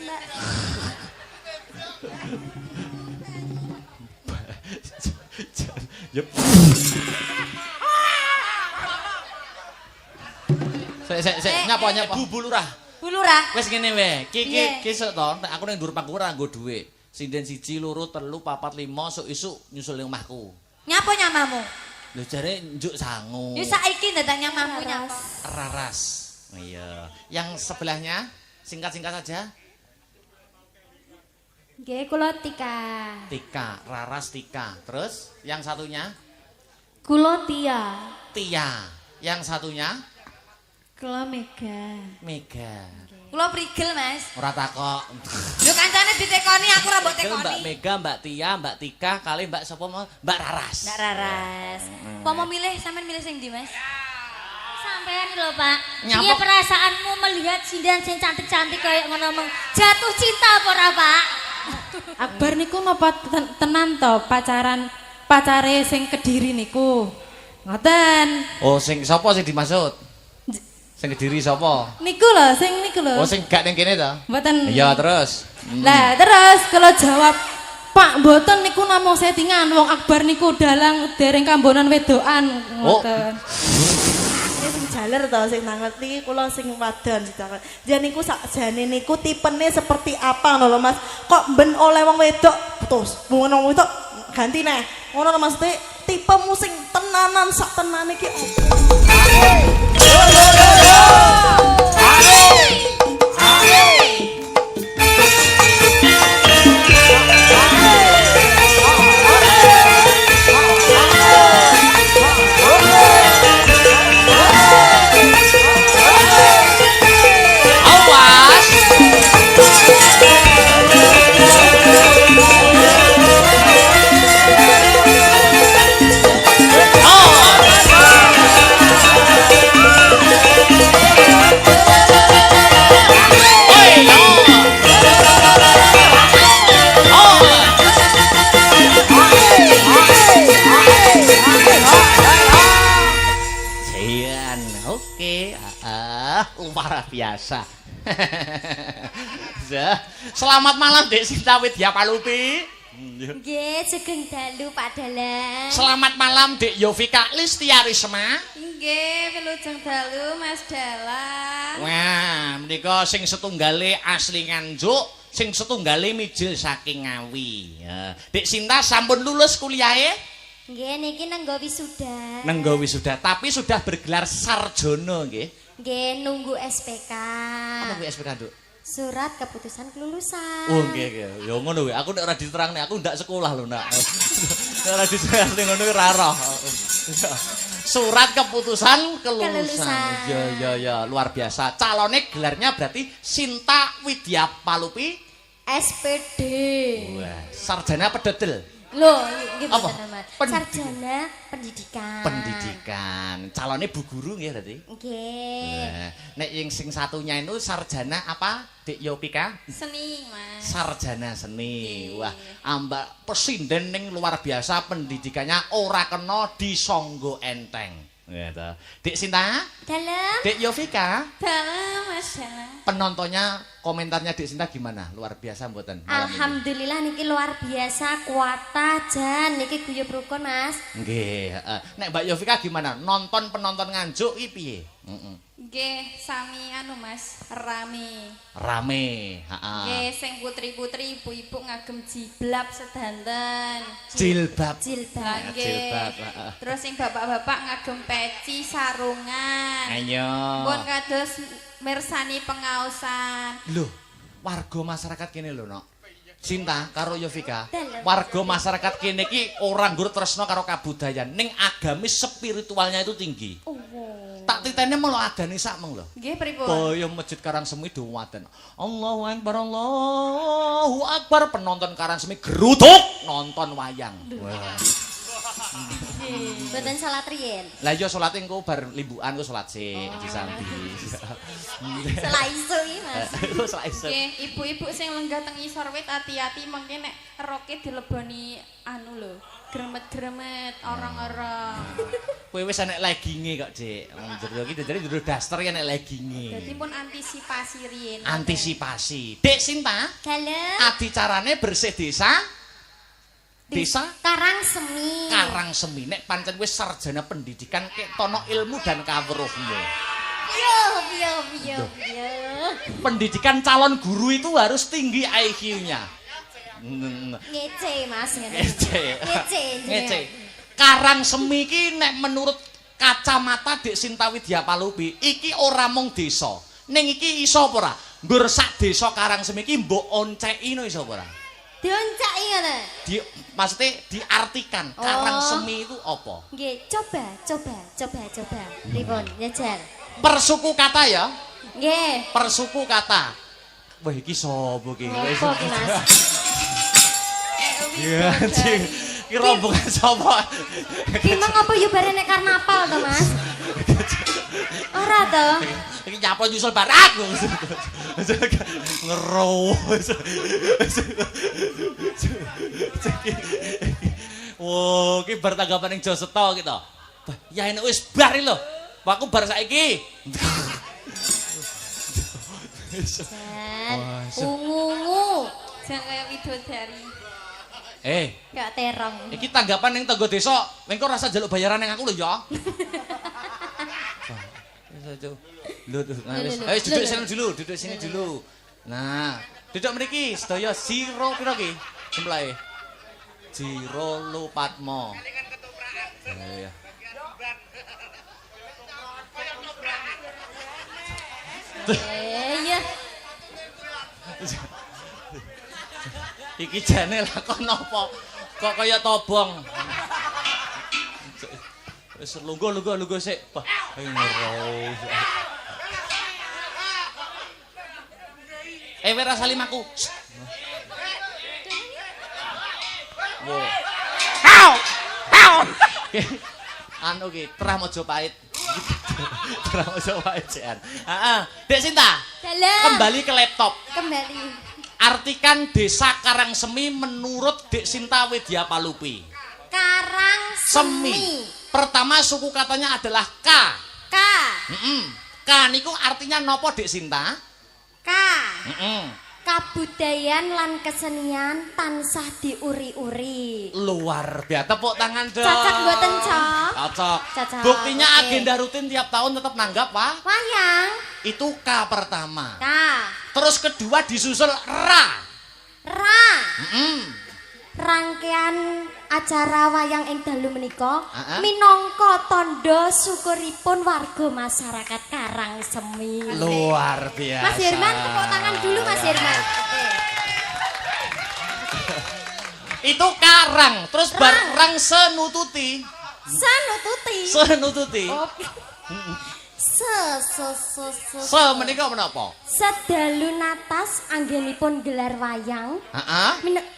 Mbak. Yep. Sik, nyapa. Bu Lurah. Bu Lurah. Wis ngene wae. Ki sok to, aku ning ndur pangku ora nggo dhuwit. Sinden 1, 2, 3, 4, 5 sok isuk nyusul ning omahku. Nyapa nyamamu? Lho jare njuk sangu. Ya saiki ndadak nyamamu nyapa? Raras. Iya. Yang sebelahnya singkat-singkat saja. Nggih, kula Tika. Tika, Raras Tika. Terus yang satunya? Kula Tia. Tia. Yang satunya? Kula Mega. Mega. Kula prigel, Mas. Ora takok. Yo kancane ditekoni aku ora mbok tekoni. Mbak Mega, Mbak Tia, Mbak Tika, kali Mbak sapa mau? Mbak Raras. Mbak Raras. Apa mau milih sampean milih sing ndi, Mas? Sampean lho, Pak. Nyapa? Piye perasaanmu melihat sindan sing cantik-cantik kayak ngono meng jatuh cinta apa ora, Pak? Akbar niku napa tenan to pacare sing Kediri niku. Ngoten. Oh, sing sapa sing dimaksud? Sing Kediri sapa? Niku lho, sing niku lho. Oh, sing gak ning kene to? Mboten. Iya, terus. Lah, terus kalau jawab Pak, mboten niku namung settingan. Wong Akbar niku dalang dereng kambonan wedokan. Ngoten. Ini sing jaler to sing ngerti kula sing wadon sedangkan. Jan niku sakjane niku tipene seperti apa ngono lho Mas. Kok ben oleh wong wedok terus ngono wong wedok ganti neh. Ngono lho Mas tipemu sing tenanan sak tenane iki. Luar biasa. Selamat malam Dek Sinta Widya Palupi. Nggih, sugeng dalu Pak Dalang. Selamat malam Dek Yovika Listiarisma. Nggih, wilujeng dalu Mas Dalang. Wah, menika sing setunggale asli Nganjuk, sing setunggale mijil saking Ngawi. Ya. Dek Sinta sampun lulus kuliahe? Nggih, niki nenggo wisuda. Nenggo wisuda, tapi sudah bergelar sarjana nggih. Nggih, nunggu SPK. Apa kuwi SPK, Nduk? Surat keputusan kelulusan. Oh nggih nggih. Ya ngono kuwi. Aku nek ora diterangne aku ndak sekolah lho, Nak. Nek ora diterangne ngono ora roh. Surat keputusan kelulusan. Ya, luar biasa. Calone gelarnya berarti Sinta Widya Palupi SPD. Wah, sarjana pedodel. Loh, nggih Apa? mboten nama. Sarjana pendidikan. Pendidikan. Calone bu guru nggih berarti? Nggih. Wah, nek yang sing satunya itu sarjana apa? Dek Yopika? Seni, Mas. Sarjana seni. Wah, ambak pesinden ning luar biasa pendidikannya ora kena disangga enteng. Gitu. Dek Sinta? Dalam? Dek Yovika? Dalam, Mas Dalang. Penontonnya komentarnya Dek Sinta gimana? Luar biasa mboten? Alhamdulillah niki luar biasa kuatah jan niki guyub rukun Mas. Nggih, heeh. Nek Mbak Yovika gimana? Nonton penonton Nganjuk iki piye? Nggih, sami anu Mas, rame. Rame, heeh. Nggih, sing putri-putri ibu-ibu ngagem jiblab sedanten. Jilbab. Jilbab. Nggih. Jilbab, heeh. Terus sing bapak-bapak ngagem peci sarungan. Ayo. Pun kados mirsani pengaosan. Loh, warga masyarakat kene lho, Nok. Cinta karo Yovika. Dalam. Warga masyarakat kene iki ora nggur tresna karo kabudayan, ning agamis spiritualnya itu tinggi. Tak titene melo adane sakmeng lho. Nggih, pripun? Boyo masjid Karangsemi duwaten. Allahu Akbar penonton Karangsemi geruduk nonton wayang. Wah. Mboten salat riyen. Lah iya salat engko bar limbukan ku salat sik disambi. Salah iso iki, Mas. Salat iso. Nggih, ibu-ibu sing lenggah teng isor wit hati-hati mengke nek roke dileboni anu lho, gremet-gremet orang-orang. Kowe wis enek legginge kok, Dik. Jero iki jadi jero daster enek legginge. Dadi pun antisipasi riyen. Antisipasi. Dek Sinta, Dalem adicarane bersih desa. Desa Karang Semi. Karang Semi. Nek pancen wis sarjana pendidikan kek tono ilmu dan kawruhmu. Yo. Pendidikan calon guru itu harus tinggi IQ-nya. Ngece, Mas. Ngece. Karang Semi iki nek menurut kacamata Dek Sinta Widya Palupi iki ora mung desa. Ning iki iso apa ora? Nggur sak desa Karang Semi iki mbok onceki no iso apa ora? Dioncaki ngono. Maksudnya diartikan Karang Semi itu apa? Nggih, coba. Pripun, njajal. Persuku kata ya? Nggih. Persuku kata. Wah iki sapa iki? Apa ki, Mas? Iya anjing. Iki rombongan sapa? Ki mang apa yo bare nek karnaval to, Mas? Ora to? Iki nyapa nyusul barak. Ngero. Wo, iki bar tanggapan ning Joseto iki to. Ya enek wis bar iki lho. Aku bar saiki. Ungu. Jangan kaya widodari. Gak terong. Iki tanggapan ning tangga desa, engko rasa njaluk bayaran ning aku lho ya. Ayo duduk sini dulu. Nah, duduk mriki sedaya siro pira ki? Jumlahe. Jiro Lupatmo. Iya. Iya. Iki jane lakon apa? Kok kaya tobong. Wis lungguh sik. Bah, ngero. Wera salim aku. Wo. Hau. Anu ki, Trah Mojopahit. Trah Mojopahit cean. Heeh. Dek Sinta. Dalem. Kembali ke laptop. Kembali. Artikan desa Karang Semi menurut Dek Sinta Widya Palupi. Karang Semi. Pertama suku katanya adalah K. K niku artinya nopo Dek Sinta? K. Kabudayan lan kesenian tansah diuri-uri. Luar biasa, tepuk tangan dong. Cocok mboten, Cok? Cocok. Buktinya agenda rutin tiap tahun tetap nanggap, Pak. Wayang. Itu K pertama. K. Terus kedua disusul Ra. Rangkaian acara wayang ing dalu menika minangka tandha syukuripun warga masyarakat Karang Semi. Luar biasa. Mas Herman, tepuk tangan dulu Mas Herman. Itu Karang, terus barang senututi. Senututi. Se menika menapa? Sedalu natas anggenipun gelar wayang.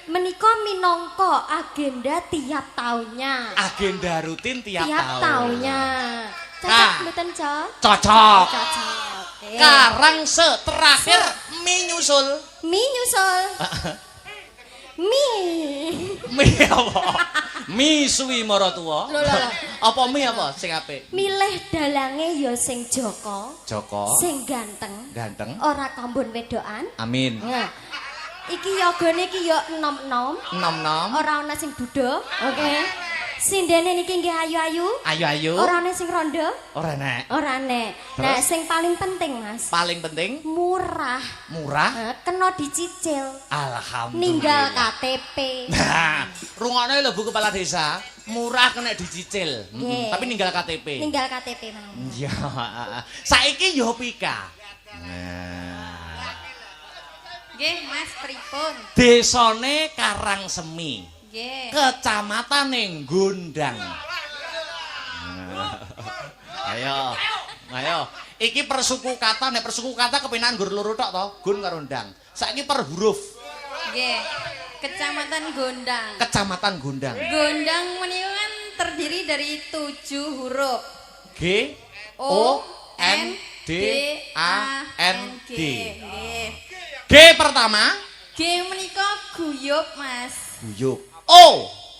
Menika minangka agenda tiap tahunnya. Agenda rutin tiap tahunnya. Cocok mboten, Cok? Cocok. Oke. Karang se terakhir mi nyusul. Mi apa? Mi suwi maratuwa. Apa mi apa sing apik? Milih dalange ya sing Joko. Sing ganteng. Ora kambun wedokan. Amin. Nah. Iki yogane iki ya enom-enom. Ora ana sing budha. Oke. Sindene niki nggih ayu-ayu. Ayu-ayu. Ora ana sing rondo. Ora nek. Nah, sing paling penting, Mas. Paling penting murah. Kena dicicil. Alhamdulillah. Ninggal KTP. Nah, rungokne lho Bu Kepala Desa, murah kena dicicil. Tapi ninggal KTP. Ninggal KTP mau. Iya. Saiki yo pika. Nah. Nggih, Mas pripun? Desane Karang Semi. Nggih. Kecamatan Gondang. Ayo. Iki persuku kata, nek persuku kata kepenan nggur loro tok to, gun karo ndang. Saiki per huruf. Nggih. Kecamatan Gondang. Kecamatan Gondang. Gondang menika kan terdiri dari 7 huruf. G O N D A N G. Nggih. G pertama. G menika guyub, Mas. Guyub. O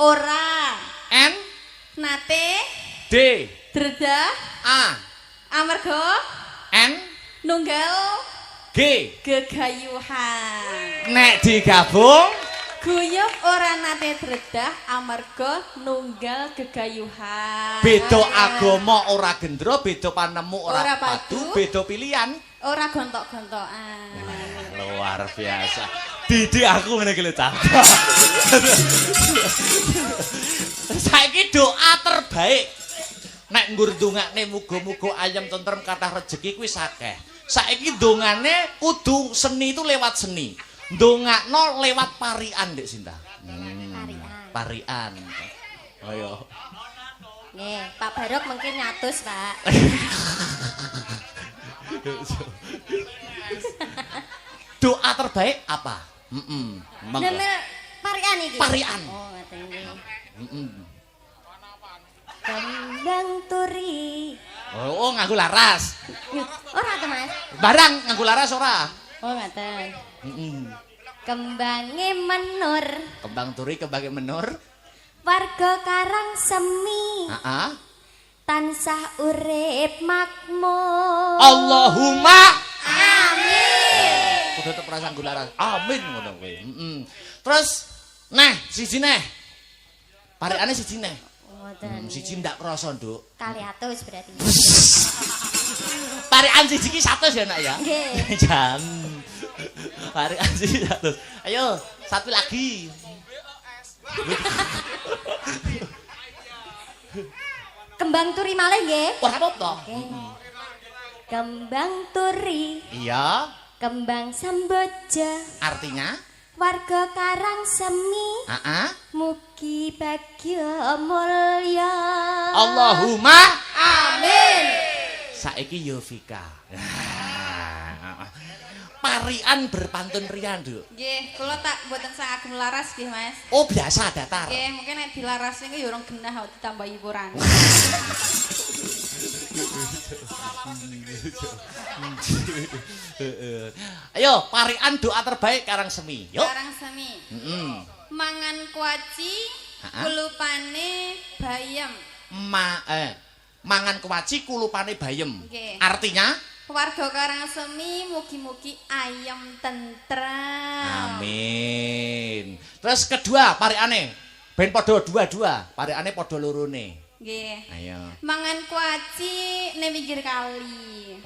Ora. N Nate D dredah A amarga N nunggal G. gegayuhan. Nek digabung Guyub ora nate dredah amarga nunggal gegayuhan. beda agama ora gendro, beda panemu ora Ora padu, padu. beda pilihan. Ora gontok-gontokan. Luar biasa. Didik aku ngene iki lho, Cak. Saiki doa terbaik. Nek nggur ndongakne muga-muga ayam tentrem kathah rejeki kuwi akeh. Saiki ndongane kudu seni itu lewat seni. Ndongakno lewat parian, Dek Sinta. Parian. Ayo. Nggih, Pak Barok mungkin nyatus, Pak. Doa terbaik apa? Monggo. Nemel parian iki. Parian. Oh, ngoten nggih. Kembang turi. Oh, nganggo laras. Ora to, Mas? Barang nganggo laras ora? Oh, ngoten. Kembange menur, Kembang turi, kembang menur. warga Karang Semi. Heeh. Tansah urip makmur. Allahumma Amin. kudu tetep rasa nganggo laras. Amin ngono kuwi. Terus neh siji neh. Parikane siji neh. Ngoten. Siji ndak krasa, Nduk. 200 berarti. Parikan siji ki 100 ya, Nak ya. Nggih. Jan. Parikan siji 100. Ayo, satu lagi. Kembang turi malih nggih. Ora apa-apa. Kembang turi, Iya, kembang semboja, artinya warga Karang Semi, heeh. mugi bagya mulya. Allahumma Amin. saiki yo Vika. Parian berpantun rian, Nduk. Nggih, kula tak mboten saged laras nggih, Mas. Oh, biasa datar. Nggih, mungkin nek dilaras niku ya urung genah kok ditambah hiburan. Ayo, parian doa terbaik Karang Semi. Yuk. Karang Semi. Mangan kuaci, Ha-ha. kulupane bayam. Mangan kewaci kulupane bayem. Nggih. Artinya Warga Karang Semi mugi-mugi ayam tentrem. amin. Terus kedua pariane ben padha dua-dua, pariane padha lorone. Nggih. Ayo. Mangan kuaci ning pinggir kali.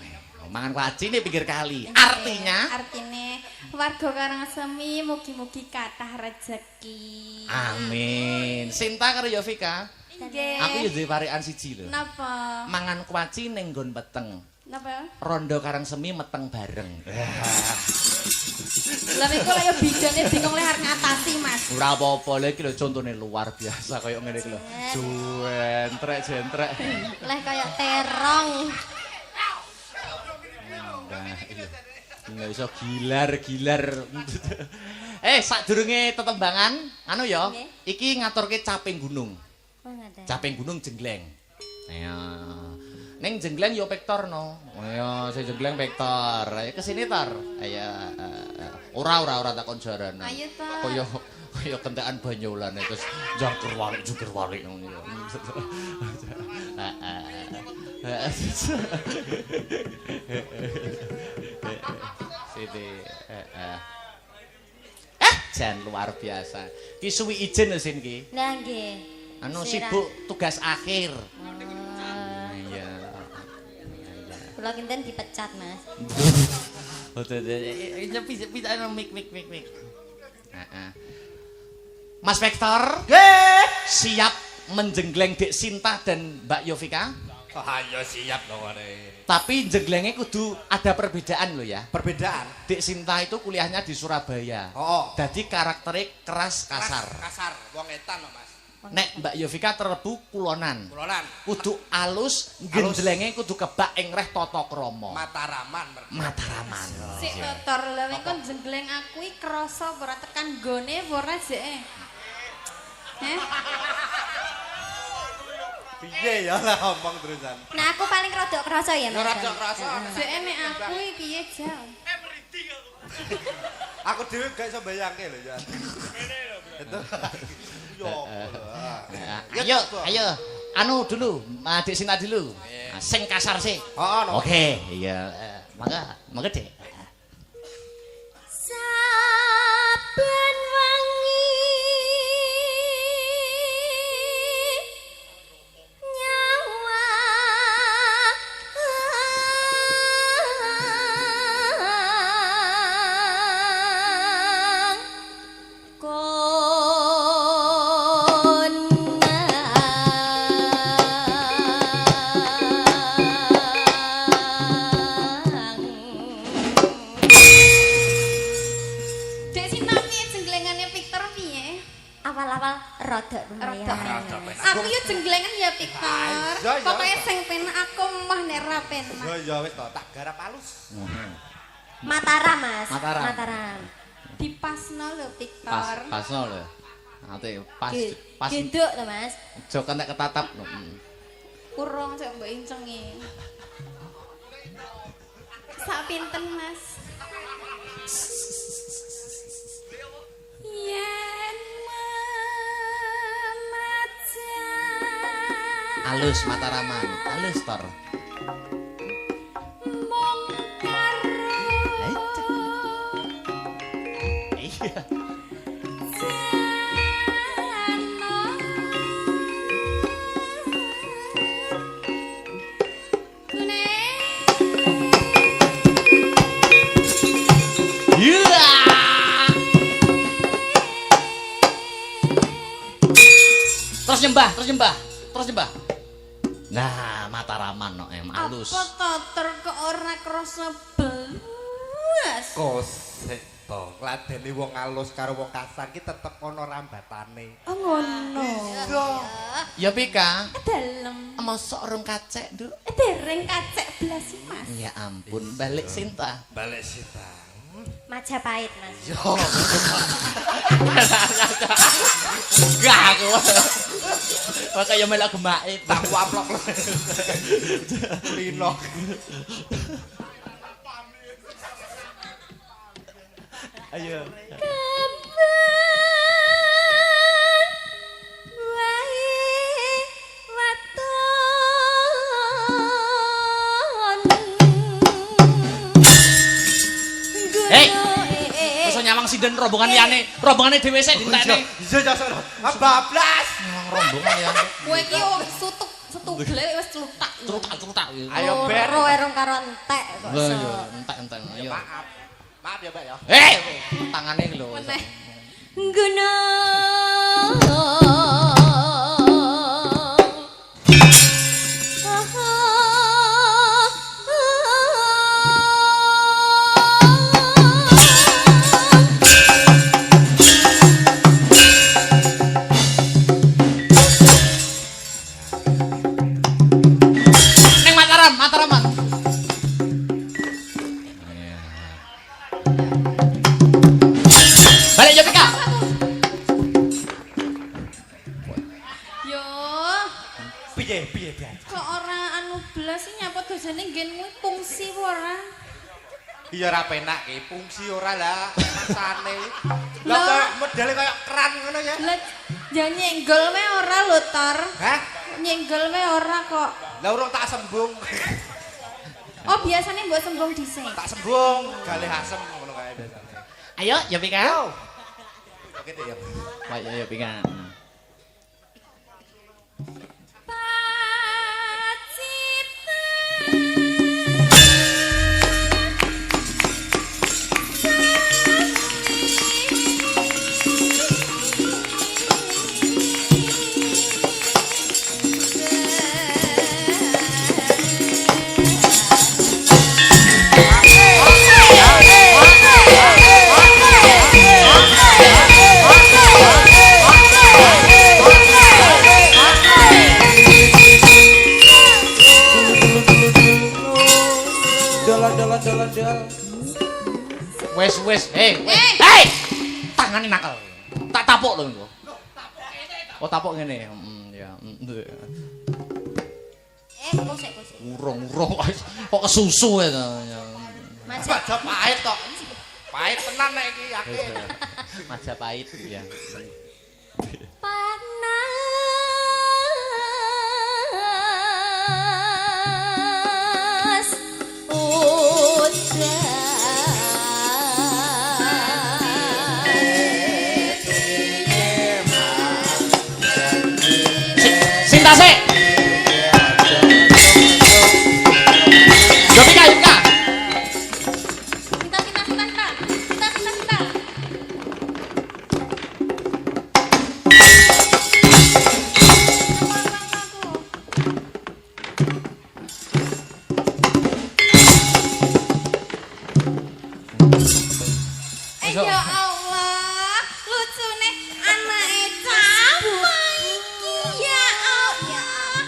Mangan kewaci ning pinggir kali. Nggih. Artinya Artine warga Karang Semi mugi-mugi kathah rejeki. amin. Sinta karo Yovika. Nggih. Aku ya duwe parikan siji lho. Napa? Mangan kewaci ning nggon peteng. Napa? Rondo Karang Semi meteng bareng. Lah iku kaya bidane bingung lek arep ngatasi, Mas. Ora apa-apa lho iki lho contone luar biasa kaya ngene iki lho. Jentrek. Leh kaya terong. Nah, iya. Nggak iso gilar. Sadurunge tetembangan, anu ya, Nggih. iki ngaturke caping gunung. Oh, ngoten. Caping gunung Jengleng. Ayo. Ning Jengleng yo pektor no. Ayo, sing Jengleng pektor. Ayo kesini tor. Ayo. Ora takon jaran. Ayo, Tor. Kaya kentekan Banyulan terus jangkir walik ngono ya. Siti. Jan luar biasa. Ki suwi ijen lho Sin ki. Nah, nggih. Anu Sira. sibuk tugas akhir. Oh, Iya. kula kinten dipecat, Mas. Nyepi anu mik. Heeh. Mas Vektor, siap menjenggleng Dek Sinta dan Mbak Yovika? Ayo siap dong ane. Tapi jengglengnya kudu ada perbedaan loh ya. Perbedaan. Dek Sinta itu kuliahnya di Surabaya. Oh. Jadi karakternya keras kasar. Kasar. Wong etan loh Mas. Nek Mbak Yovika terlebu kulonan. Kulonan. Kudu alus, genjlenge kudu kebak ing reh tata krama. Mataraman. Mataraman. Sik totor lha iku jenggleng aku iki krasa ora tekan gone ora sik. Heh. Piye ya lah ngomong terusan. Nah, aku paling rodok krasa ya, Mas. Ora rada krasa. Jek nek aku iki piye jam. Aku dhewe gak iso bayangke lho ya. Itu. Yo. Ayo, ayo. Anu dulu, Adik Sinta dulu. Nah, sing kasar sih. Heeh, no. Oke, iya. Mangga Dek. Saben wengi nyawa Dek Sinta piye jenglengane Victor piye? awal-awal rodok lumayan. Aku yo jenglengan ya Victor. Iya, iya. Pokoke sing penak aku mah nek ra penak. Ya wis to, tak garap halus. Mataram, Mas. Mataram. Dipasno lho Victor. Pasno lho. Nanti pas Genduk to, Mas. aja kentek ketatap. Urung sik mbok incengi. Sak pinten Mas? Yen memacan Alus Mataraman, alus tor. mung karo Iya. jano. Iya. Terus nyembah. Nah, Mataraman no alus. Apa to ter kok ora krasa belas? Kosek to, ngladeni wong alus karo wong kasar ki tetep ana rambatane. Oh ngono. Ya Pika, Dalem. mosok urung kacek, Nduk. Dereng kacek belas sih, Mas. Ya ampun, balik Sinta. Balik sita. Majapahit, Mas. Yo. Enggak aku. Makanya melok gemake Tak waplok. Lino. Ayo. Hei, masa nyawang sinden rombongane dhewe sik dintekne. Iya ya sono. Bablas. Nyawang rombongan ya. Kowe iki wong setugle wis celutak. Cerutak. Ayo ber. Ro erong karo entek kok. Lah iso. yo entek. Ayo. Maaf. Maaf ya, Mbak ya. Tangane iki lho. Meneh. Neng Mataraman. Balik yo Pika. Yo, Piye. kok ora anu belas sih nyapa dosane nggenmu fungsi ora? Iya ra penak ki, fungsi ora lah masane. Lah Lah. koyo modele koyo keran ngono ya. Lah ya nyenggol wae ora lho, Tor. Hah? Nyenggol wae ora kok. Lah urung tak sembung. Oh, biasanya mbok sembung dhisik. Tak sembung, galih asem ngono kae biasane. Ayo yo Pika. Oke deh ya. Wah, yo Pika. Wes. Hei. Tangane nakal. Tak tapuk lho engko. Oh, tapuk ngene. Ya. kosek. Urung kok kesusu ya to. Majapahit tok. Pahit tenan nek iki yakin. Majapahit ya. Panas udan. Sintase. Yopika. Kita. Ya Allah, lucune anake Capa iki ya Allah.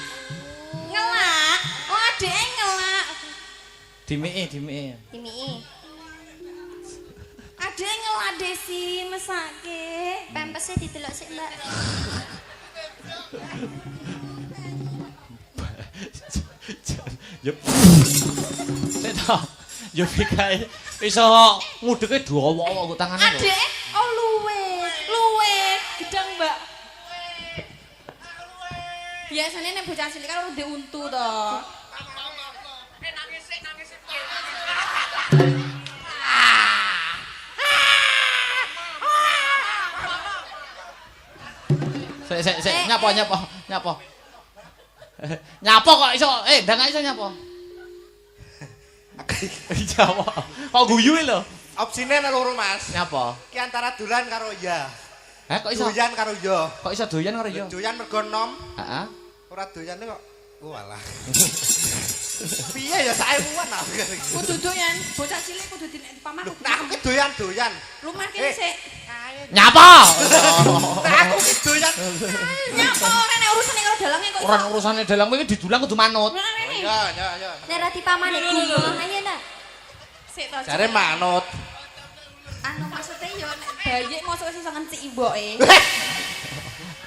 Ngelak, oh adeke ngelak. Dimiki. Adeke ngelak Desi mesake. Pempesnya didelok sik, Mbak. Yup. Seto. Yopika iso ngudeke dawa kok tangane kok. Adeke oh luwe gedang, Mbak. Biasanya nek bocah cilik kan udah untu to. Sik, nyapa. Nyapa kok iso, ndang iso nyapa. Jawa. Kok guyu lho. Opsine ana loro, Mas. Nyapa? Ki antara dolan karo ya. Kok iso? Doyan karo ya. Kok iso doyan karo ya? Doyan mergo nom. Heeh. Ora doyane kok. Walah. Piye ya saepuan aku. Kudu doyan, bocah cilik kudu dipamah. Nah, aku doyan. Rumah kene sik. Nyapa? Nah, aku ki doyan. Nyapa ora nek urusane karo dalange kok. Ora urusane dalang iki didulang kudu manut. Ya. Nek ra dipamane gumun ayo nak. Sik to. Jare manut. Anu maksudnya yo nek bayi mosok iso ngencik imboke.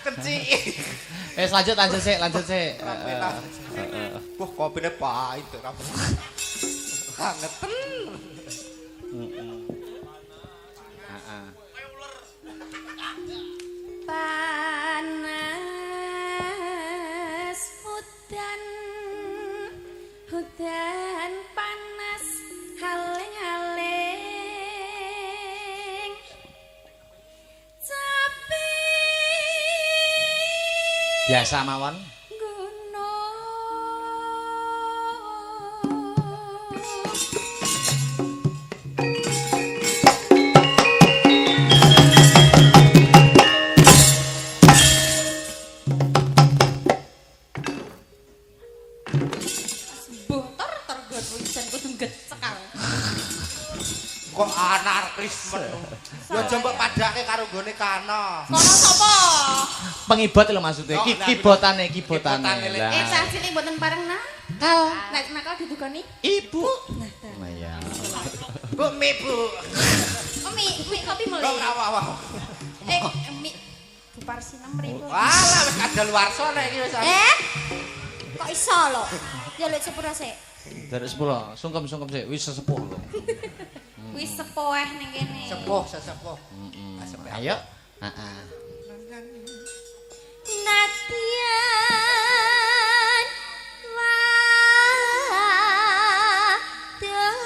Kencik. Lanjut sik. Wah, kopine pahit ora. Angeten. Panas hutan panas haling-haling tapi Biasa mawon. Kok anarkis men. Ya jembek padake karo gone kana. Kono sapa? Pengibot lho maksudnya. Kibotane. Cah cilik mboten pareng nakal. Nek nakal didugani Ibu. Nah ya. Bu, mi Bu. Oh, mi kopi mulai. Kok ora wae. Mi Bupar Sinem mriku. Walah wis kadaluwarsa nek iki wis. Kok iso lho? Ya lek sepura sik. Dari 10. Sungkem sik wis sesepuh lho. Wis sepoeh ning kene. Sesepuh. Ayo. Heeh. Natian wadon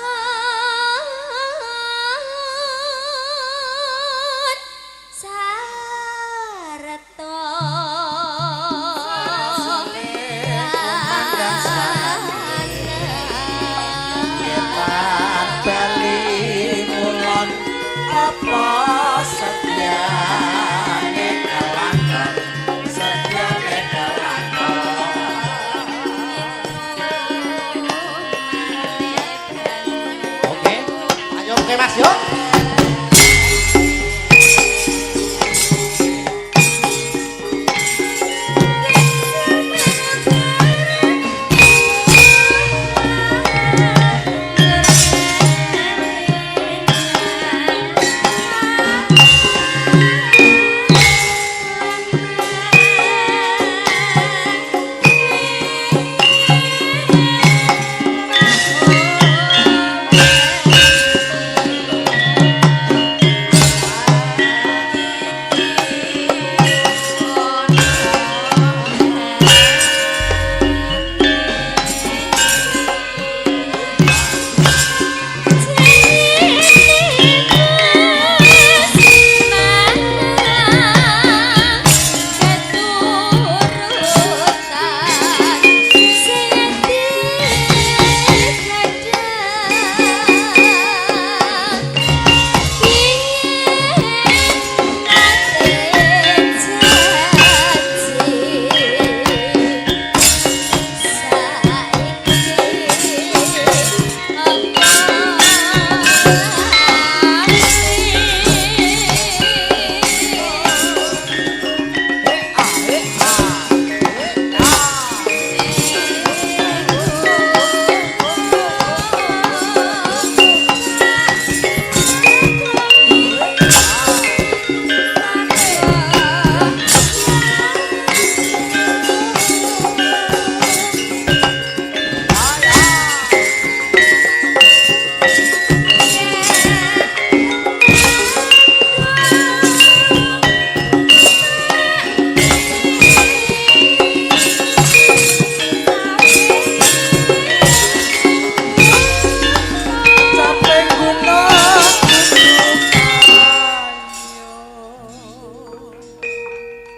sareta Apa setia nek kawan setia nek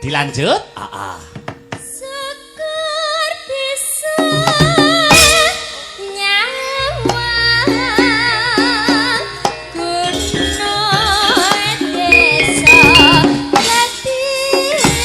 Dilanjut? Sekar bisa nyawa guna desa Jati Raja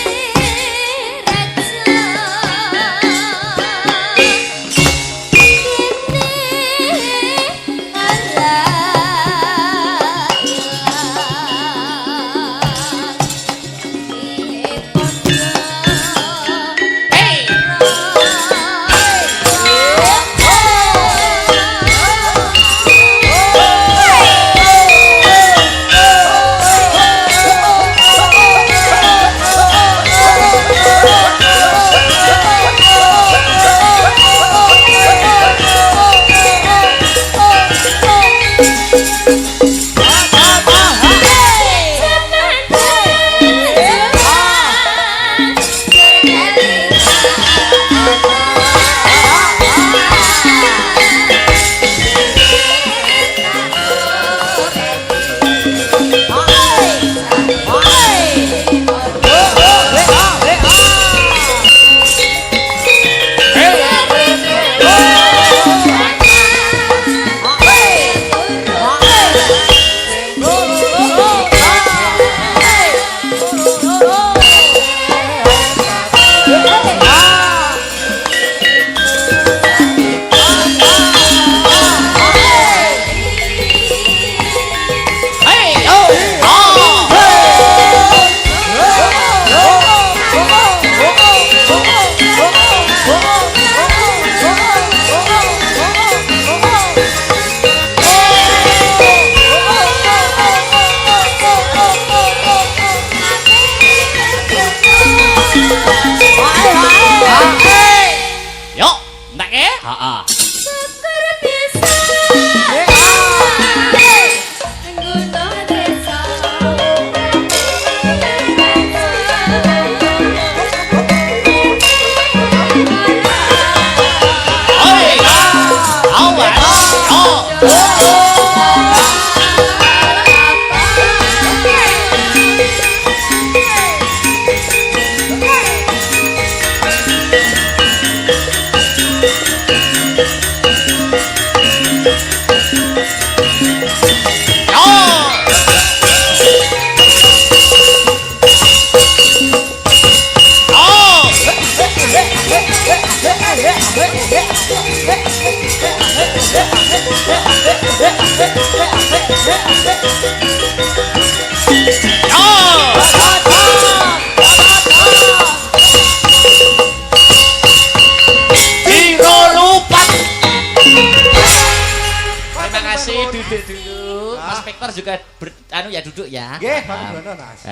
Kini juga ya duduk ya. Nggih, mangga Mas.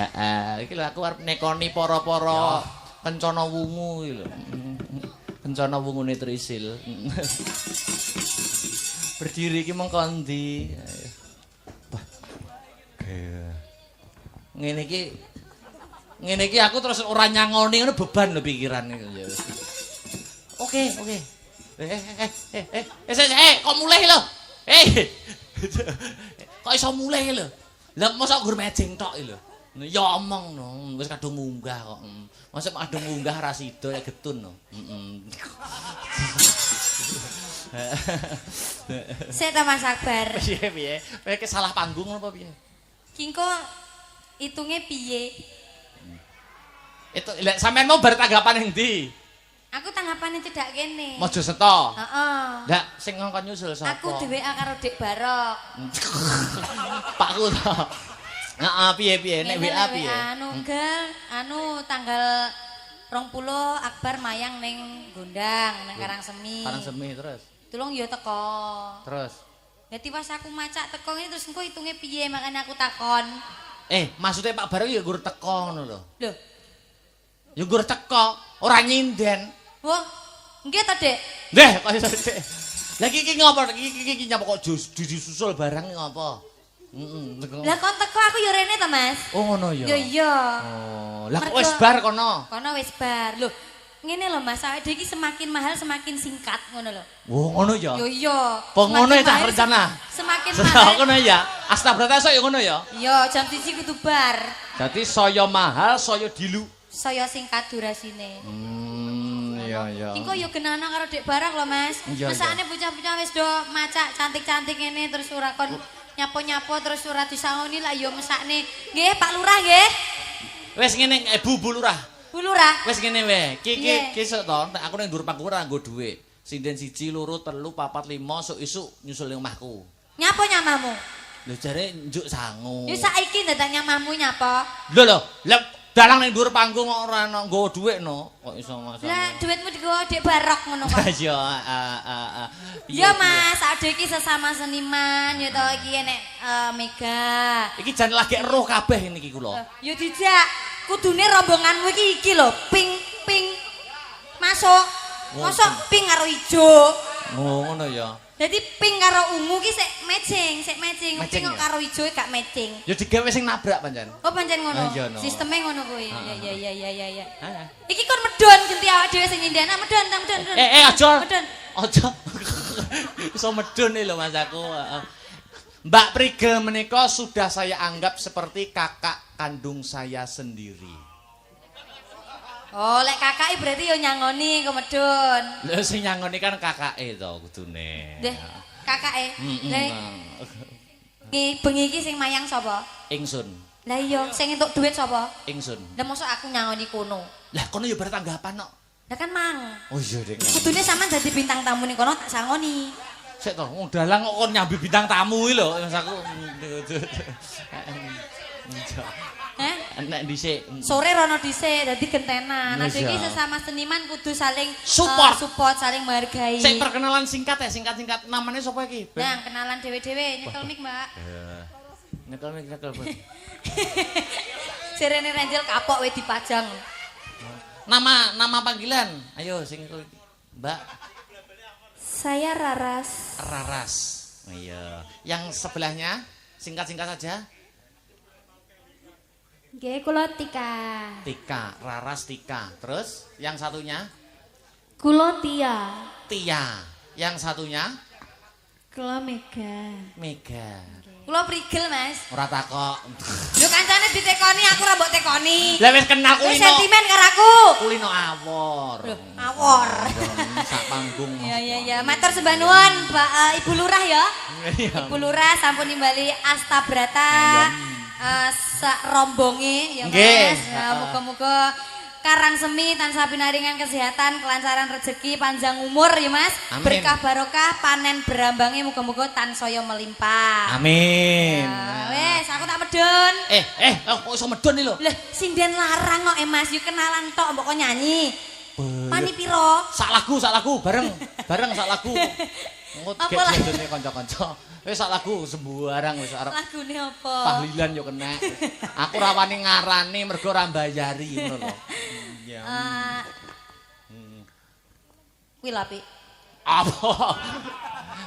Iki lho aku arep nekoni para-para kencana wungu iki lho. Kencana wungune Trisil. Berdiri iki mengko ndi? Wah. Ngene iki aku terus ora nyangoni ngono beban lho pikiran iki. Oke. Kok mulai lho. Kok iso mulai lho. Lah mosok gur mejeng tok lho. Ya omong no, wis kadung munggah kok. Mosok kadung munggah ra sida ya getun no. Sik ta Mas Akbar. Piye? Kowe salah panggung apa piye? Ki engko itunge piye? Itu lek sampean mau bar tanggapan ning ndi? Aku tanggapane cedak kene. Mojo seto. Heeh. Ndak sing ngongkon nyusul sapa? Aku dhewe karo Dik Barok. Pakku to. Heeh, piye nek WA piye? Anu tanggal 20 Akbar mayang ning Gondang nang Karangsemi. Karangsemi terus. Tulung ya teko. Terus. Dadi pas aku macak teko ngene terus engko hitunge piye makanya aku takon. Maksudnya Pak Barok ya gur teko ngono lho. Lho. Ya gur teko, ora nyinden. Wah, nggih ta, Dek? Nggih, kok iso Dek. Lah iki ngopo? Iki nyapa kok disusul barang ngopo? Lah kon teko aku ya rene ta, Mas? Oh ngono ya. Ya iya. Oh, lah kok wis bar kono. Kono wis bar. Lho, ngene lho Mas, awake dhewe iki semakin mahal semakin singkat ngono lho. Oh ngono ya. Yo iya. Apa ngono ya cah rencana? Semakin mahal. mahal. Ngono ya. Astabrata esuk ya ngono ya. Iya, jam 1 kudu bar. Dadi saya mahal, saya dilu. saya singkat durasine. Iya. Engko yo genana karo Dek Barang lho, Mas. Iya, Mesakne bocah-bocah wis do macak cantik-cantik ngene terus ora kon nyapo-nyapo terus ora disangoni lah yo mesakne. Nggih, Pak Lurah nggih. Wis ngene Bu Lurah. Bu Lurah. Wis ngene wae. Nggih. Ki sok to, nek aku ning dhuwur panggung ora nggo dhuwit. Sinden 1, 2, 3, 4, 5 sok isuk nyusul ning omahku. Nyapa nyamamu? Lho jare njuk sangu. Yo saiki dadak nyamamu nyapa? Lho, dalang ning dhuwur panggung kok ora ono nggo dhuwit no. Kok iso masak. Lah duitmu digo Dek Barok ngono kok. Ya, Ya Mas, ade iki sesama seniman ya to iki enek Mega. Iki jan lagi eruh kabeh niki kula. Yo dijak, kudune rombonganmu iki lho, ping. Masuk. Masuk ping karo ijo. Oh, ngono ya. Dadi ping karo ungu ki sik matching. Ping Matching kok ya? karo ijo gak matching. Ya digawe sing nabrak pancen. Oh pancen ngono. Ah, iya, no. Sisteme ngono kuwi. Ya. Ah. Iki kon medhon genti awak dhewe sing nyindana medhon. Aja. Medhon. Aja. Iso medun lho Mas aku. Mbak Prigel menika sudah saya anggap seperti kakak kandung saya sendiri. Oh, lek kakake berarti yo nyangoni kok medhon. Lha sing nyangoni kan kakake to kudune. Deh, kakake. Lah bengi iki sing mayang sapa? Ingsun. Lah iya, sing entuk duit sapa? Ingsun. Lah mosok aku nyangoni kono. Lah kono ya bertanggapan kok. Lah kan mang. Oh iya Dek. Kudune sampean dadi bintang tamu ning kono tak sangoni. Sik to, wong dalang kok kon nyambi bintang tamu iki lho Mas aku. Heh? Nek dhisik Sore rono dhisik dadi gentenan. Nah, Wis iki ya. sesama seniman kudu saling Support. saling menghargai. sik perkenalan singkat ya, singkat. Namanya sapa iki? Nah, kenalan dhewe-dhewe nyekel mic, Mbak. Nyekel. Sirene Renjel kapok we dipajang. Nama panggilan. Ayo sing Mbak Saya Raras. Raras. Oh, iya. Yang sebelahnya singkat saja. Nggih, kula Tika. Tika, Raras Tika. Terus yang satunya Kula Tia. Tia. Yang satunya Kula Mega. Mega. Kula Prigel, Mas. Ora takok. Lho kancane ditekoni aku ora mbok tekoni. Lah wis kenal Wis kulino. sentimen karo aku. Kulino awor. Awor. Sak panggung. Ya. Matur sembah nuwun, Ibu Lurah ya. Iya. Ibu Lurah sampun nimbali Astabrata. Sak rombonge ya Nggih. Mas. Ya muga-muga Karang Semi tansah pinaringan kesehatan, kelancaran rezeki, panjang umur ya Mas. Amin. Berkah barokah, panen berambange muga-muga tansaya melimpah. Amin. Ya, wes aku tak medun. Kok iso medun iki lho? Lah, sinden larang kok Mas, yuk kenalan tok mbok kok nyanyi. Pani piro? Sak lagu bareng sak lagu. Engko Apa gek lah? jendene kanca-kanca. Wis sak lagu sembarang wis arep Lagune apa? tahlilan yo kena. Aku ra wani ngarani mergo ora mbayari ngono lho. Iya. Kuwi lho, Pi. Apa?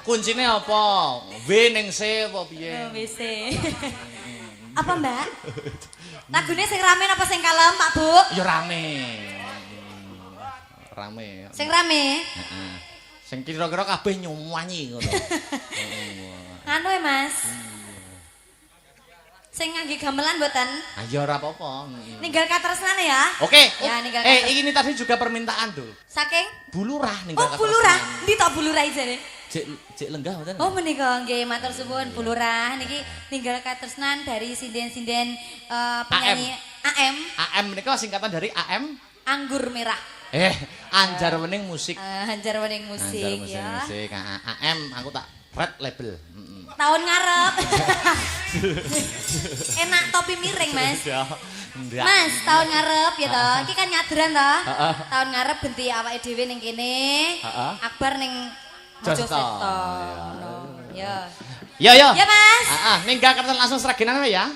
Kuncine apa? W ning C apa piye? WC. Apa, Mbak? Lagune sing rame apa sing kalem, Pak Bu? Ya rame. Rame. Sing rame. Heeh. Sing kira-kira kabeh nyanyi ngono. Anu ya, Mas. Sing ngangge gamelan mboten? Ah ya ora apa-apa. Ninggal katresnane ya. Oke. Ya, ninggal Ini tadi juga permintaan dul. Saking Bulurah ninggal Oh, Bulurah. Ndi tok Bulurah jane? Cek lenggah mboten. Oh, menika nggih matur suwun Bulurah niki ninggal katresnan dari sinden-sinden penyanyi AM. AM menika singkatan dari AM Anggur Merah. Anjar Wening Musik. Anjar Wening Musik ya. Musik. AM aku tak red label. Tahun ngarep. Enak topi miring, Mas. Ndak. Mas, tahun ngarep ya toh. Iki kan nyadran toh. Heeh. Tahun ngarep genti awake dhewe ning kene. Heeh. Akbar ning Josto. Mojokerto. Ya. Ya. Ya, Mas. Ninggal kertas langsung seragenan ya.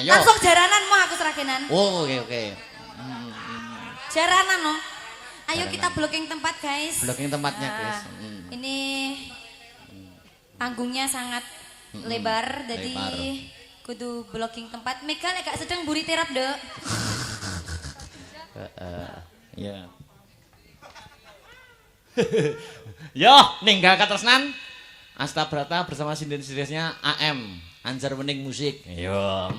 Yo. Langsung jaranan mau aku seragenan. Oh, oke. Jaranan no. Ayo kita blocking tempat, guys. Blocking tempatnya, Nah, guys. Ini panggungnya sangat lebar, jadi lebar. kudu blocking tempat. Mega lek gak sedang buri terap, Dek. Ya. Yo, ninggal katresnan Astabrata bersama sinden-sindesnya AM Anjar Wening Musik. Yo.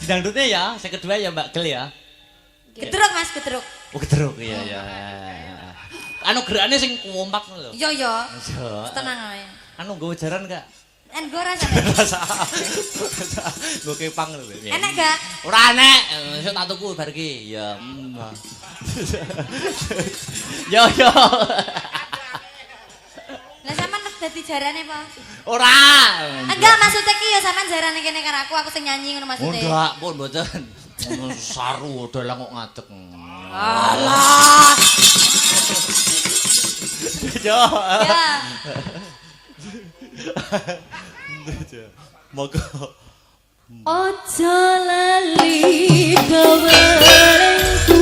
Dangdutnya ya, saya kedua ya Mbak Gel ya. Gedruk Mas, gedruk. Oh gedruk iya ya. Anu gerakane sing kompak lho. Iya ya. Iya. Tenang ae. Anu nggawe jaran gak? Enggo rasa. Rasa. Nggo kepang lho. Enak gak? Ora enek, sik tak tuku bar iki. Ya. Yo yo. Lah sampean dadi jarane apa? Ora. Enggak, maksudnya ki ya sampean jarane kene karo aku sing nyanyi ngono maksudnya. Enggak, pun mboten. Saru dalang kok ngadeg. Alah. Yo. Ya. Moga. Ojo lali kewelenku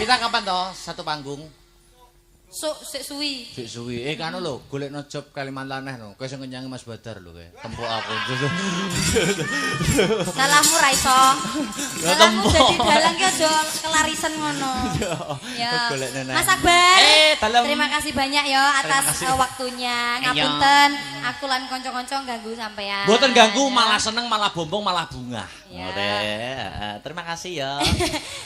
Kita kapan toh satu panggung? Sik suwi. Sik suwi. Kan lho, golekno job Kalimantan neh no. Kowe sing ngenyangi Mas Badar lho kowe. Tempuk aku. Salahmu ra iso. Salahmu dadi dalang ki aja kelarisan ngono. Ya. Mas Akbar. Terima kasih banyak ya atas waktunya. Ngapunten, aku lan kanca-kanca ganggu sampean. Mboten ganggu, malah seneng, malah bombong, malah bunga. Terima kasih ya.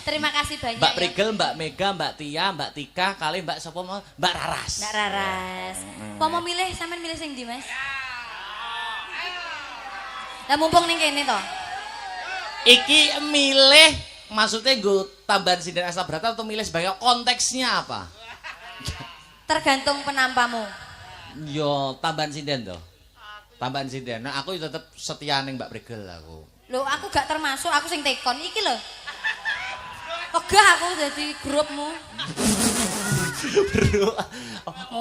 Terima kasih banyak. Mbak Prigel, Mbak Mega, Mbak Tia, Mbak Tika, kali Mbak sapa Mbak Raras. Mbak Raras. Kok mau milih sampean milih sing ndi, Mas? Lah mumpung ning kene to. Iki milih maksudnya nggo tambahan sinden Astabrata atau milih sebagai konteksnya apa? Tergantung penampamu. Yo tambahan sinden toh. Tambahan sinden. Nah, aku tetep setia ning Mbak Prigel aku. Loh, aku gak termasuk, aku sing tekon iki lho. Ogah aku dadi grupmu. Bro.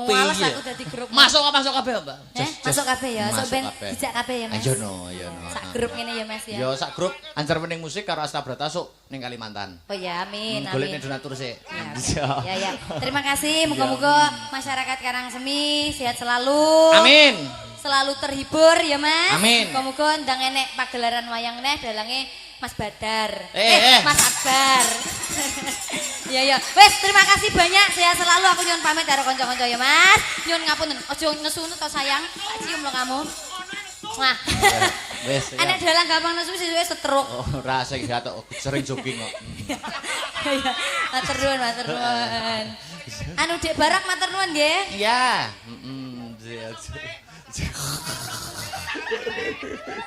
Males aku dadi grup. Masuk kabeh, Mbak. Masuk kabeh ya. Sok ben dijak kabeh ya, Mas. Ayo no. Sak grup ngene ya, Mas ya. Yo sak grup anjar pening musik karo Astabrata sok ning Kalimantan. Oh ya, amin. Golekne donatur sik. Ya. Terima kasih. Muga-muga masyarakat Karangsemi sehat selalu. Amin. selalu terhibur ya Mas. Amin. Muga-muga ndang enek pagelaran wayang neh dalange Mas Badar. Mas Akbar. Ya ya. Wes, terima kasih banyak. Saya selalu aku nyuwun pamit karo kanca-kanca ya Mas. Nyuwun ngapunten. Aja nesu-nesu to sayang. Tak cium lo kamu. Wah. Wes. Anak dalang gampang nesu sih wis setruk. Oh, ora sing gatok sering jogging kok. Ya. Matur nuwun, matur nuwun. Anu Dek Barak matur nuwun nggih. Iya.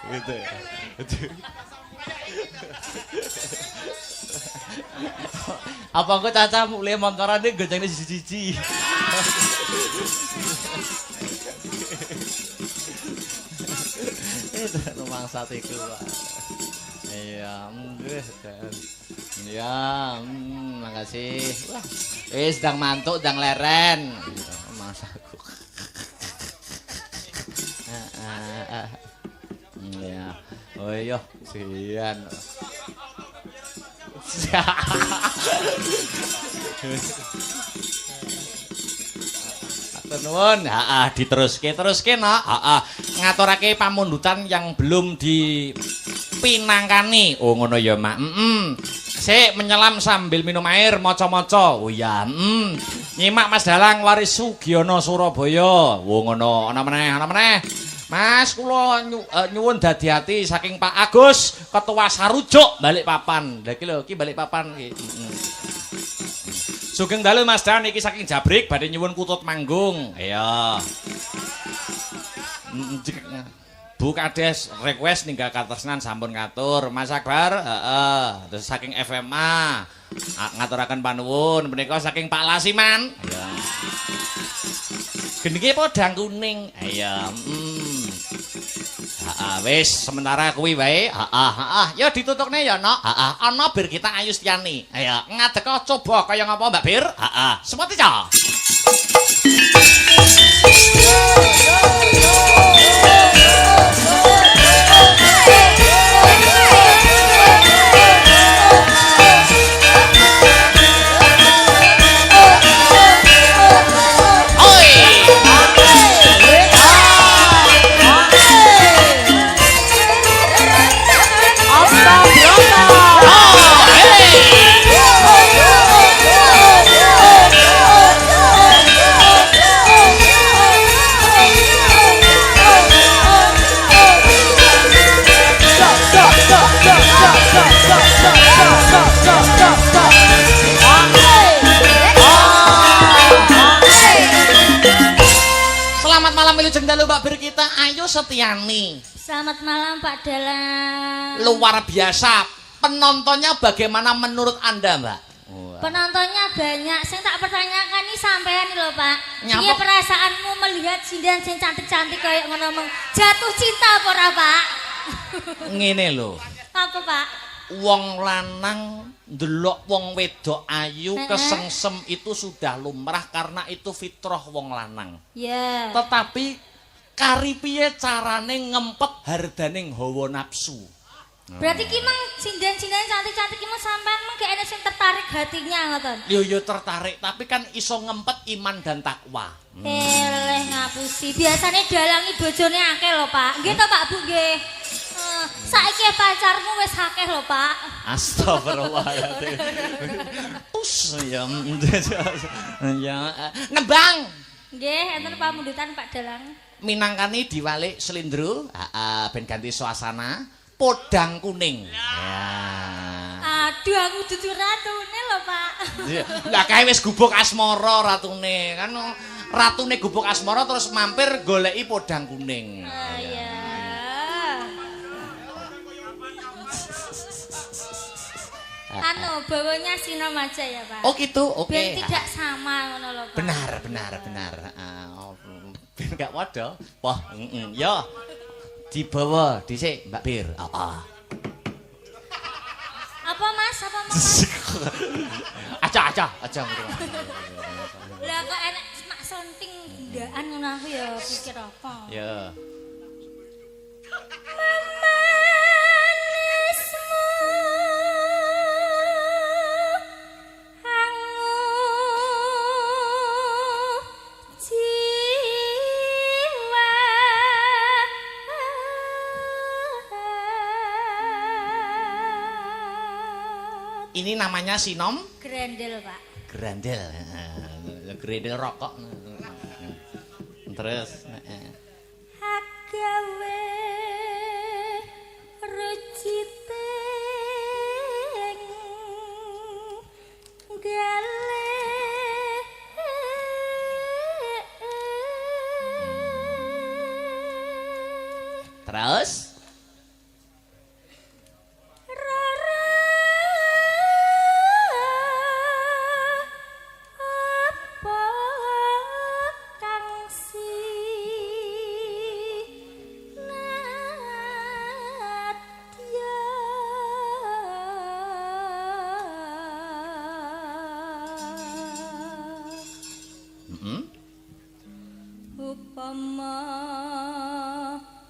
Gitu. Apa engko Caca mulai montorane gojenge siji-siji. Itu rumangsat iku. Iya, nggih. Iya, makasih. Wah, wis ndang mantuk, ndang leren. Masaku. Iya. Oh iya, sian. Nuwun, diteruske nak. Ngaturake pamundutan yang belum dipinangkani. Oh ngono ya, Mak. Sik menyelam sambil minum air, maca-maca. Oh iya, nyimak Mas Dalang Waris Sugiono Surabaya. Oh ngono, ana meneh. Mas, kula nyuwun dadi ati saking Pak Agus, Ketua Sarujuk Balikpapan. Lah iki lho, iki Balikpapan iki. Sugeng dalu Mas Dan iki saking Jabrik badhe nyuwun kutut manggung. Iya. Bu Kades request ninggal katresnan sampun katur. Mas Akbar, terus saking FMA ngaturaken panuwun menika saking Pak Lasiman. Iya. Geniki podang kuning. Iya, wis sementara kuwi wae. Ya ditutukne ya, Nok. Ana bir kita Ayu Stiani. Ayo, ngadeka coba kaya ngapa, Mbak Bir? Semati ca. Selamat malam wilujeng dalu Mbak Bir kita Ayu Setiani. Selamat malam Pak Dalang. Luar biasa. Penontonnya bagaimana menurut Anda, Mbak? Penontonnya banyak. Saya tak pertanyakan nih sampean lho Pak. Nyapa? Piye perasaanmu melihat sindian sing cantik-cantik kayak ngono jatuh cinta apa ora Pak? Ngene lho. Apa Pak? Wong lanang ndelok wong wedok ayu kesengsem itu sudah lumrah karena itu fitrah wong lanang. Ya. Tetapi kari piye carane ngempet hardaning hawa nafsu. Berarti ki mang sindian-sindian cantik-cantik ki mang sampean mang gak enek sing tertarik hatinya ngoten. Yo tertarik tapi kan iso ngempet iman dan takwa. Eleh ngapusi. Biasane dalangi bojone akeh lho Pak. Nggih to Pak Bu nggih. Saiki pacarmu wis akeh lho Pak. Astagfirullahaladzim. Us ya. Ya nembang. Nggih, enten pamundutan Pak Dalang. Minangkani diwalik slindro, ben ganti suasana, podang kuning. Ya. Aduh aku dudu ratune lho Pak. Lah kae wis gubuk asmara ratune. Kan ratune gubuk asmara terus mampir goleki podang kuning. Iya. Anu bawanya Sinamaja ya Pak. Oh gitu, oke. Biar tidak sama ngono lho Pak. Benar. Ben gak wadah. Wah, ya. Dibawa dhisik Mbak Bir. Apa Mas? Aja. Lah kok enek mak sonting ndaan ngono aku ya pikir apa. Ya. ini namanya sinom Grendel, Pak. grandel. Grandel rokok. Terus Agawe ruciting gale terus upama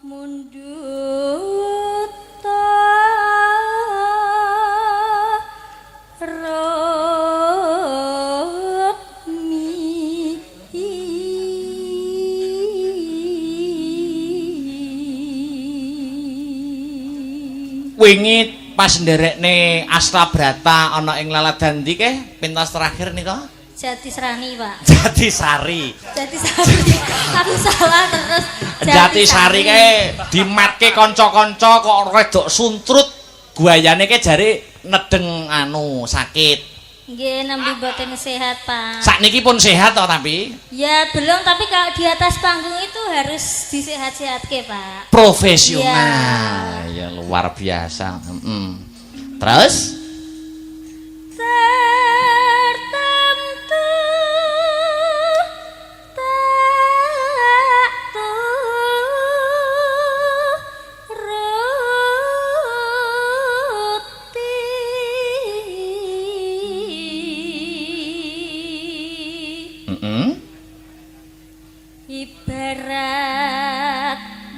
mundut rotmi wingi pas nderekne Astabrata ana ing Laladandi ke pentas terakhir nika Jatisrani, Pak. Jatisari. Jatisari. Aku salah terus. Jatisari kae dimatke kanca-kanca kok redok suntrut. Guayane ke jare nedeng anu sakit. Nggih, nembe mboten sehat, Pak. Sakniki pun sehat toh tapi? Ya, belum, tapi kalau di atas panggung itu harus disehat-sehatke, Pak. Profesional. Ya luar biasa. Terus ibarat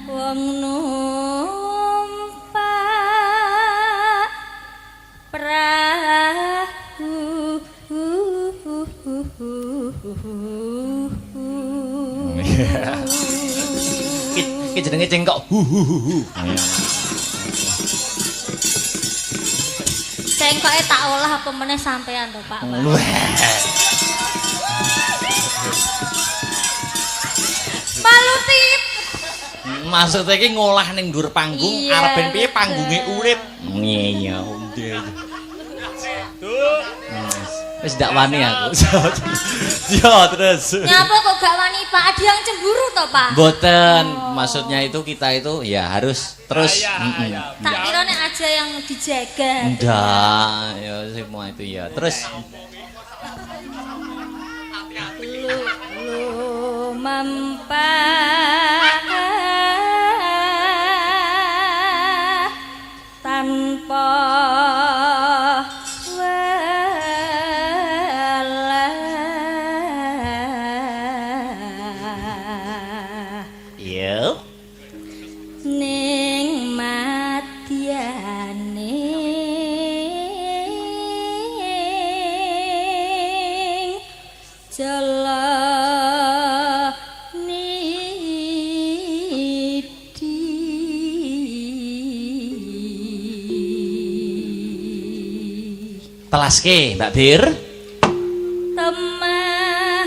wong numpak perahu iki jenenge cengkok cengkoke tak olah apa meneh sampean to, Pak. Malutit. Maksudnya iki ngolah ning dhuwur panggung arep ben piye panggunge urip. Iya. Wis ndak wani aku. Yo terus. Nyapa kok gak wani, Pak? Ada yang cemburu toh, Pak? Mboten. Maksudnya itu kita itu ya harus terus. Tak kira nek aja yang dijaga. Ndak, ya semua itu ya. Terus lu mampah tanpa welah yo ning madyane jala telaske Mbak Bir temah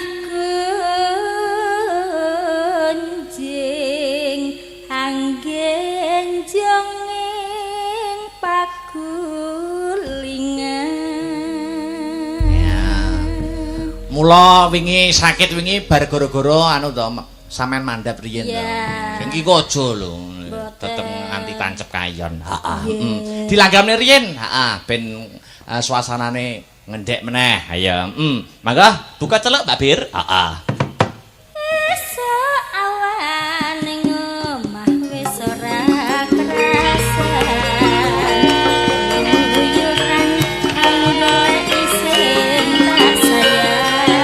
gunjing anggen jonging pagulingan mula wingi sakit wingi bar gara-gara anu to sampean mandhap riyen to. Iki kok aja lho. Tetep nganti tancep kayon. Heeh. Dilanggamne riyen. Heeh, ben suasanane ngendhek meneh. Ayo. Mangga buka celek Mbak Bir. Heeh. esuk awan ning omah wis ora krasa uyuran alur isin tak sayang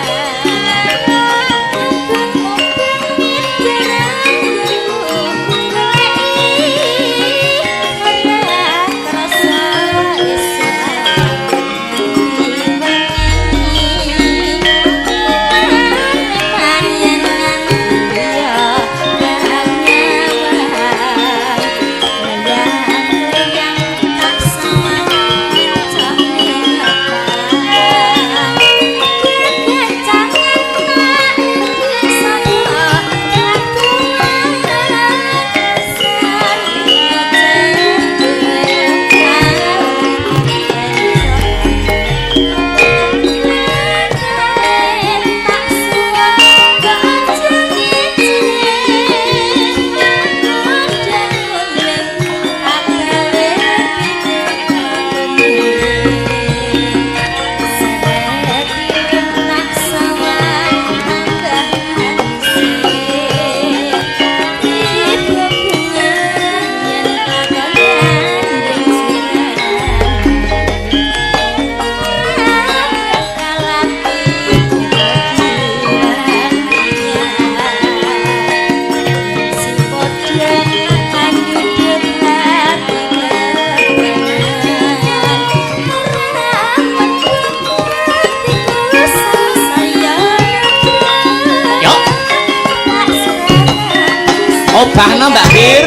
Bahno Mbak Bir.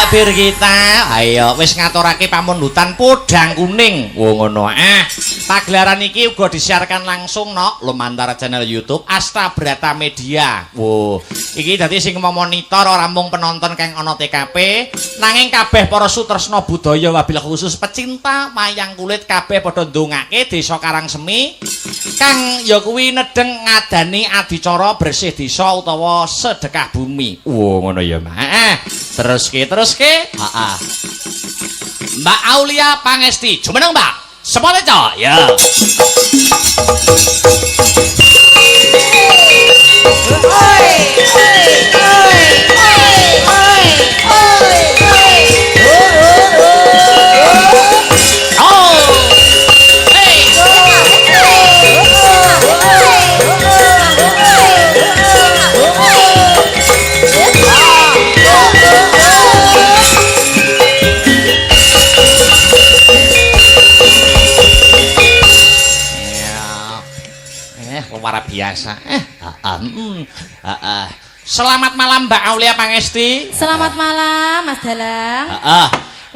Bir kita, ayo wis ngaturake pamundutan podang kuning. Wo ngono. Pagelaran iki uga disiarkan langsung lumantar channel YouTube Asta Brata Media. Wo, iki dadi sing memonitor ora mung penonton kang ana TKP, nanging kabeh para sutresna budaya wabil khusus pecinta wayang kulit kabeh padha ndongake Desa Karangsemi kang ya kuwi nedeng ngadani adicara bersih desa utawa sedekah bumi. Wo ngono ya, Mak. Teruske. Mbak Aulia Pangesti, jumeneng Mbak. Semono cok, ya. Luar biasa. Selamat malam Mbak Aulia Pangesti. Selamat malam Mas Dalang.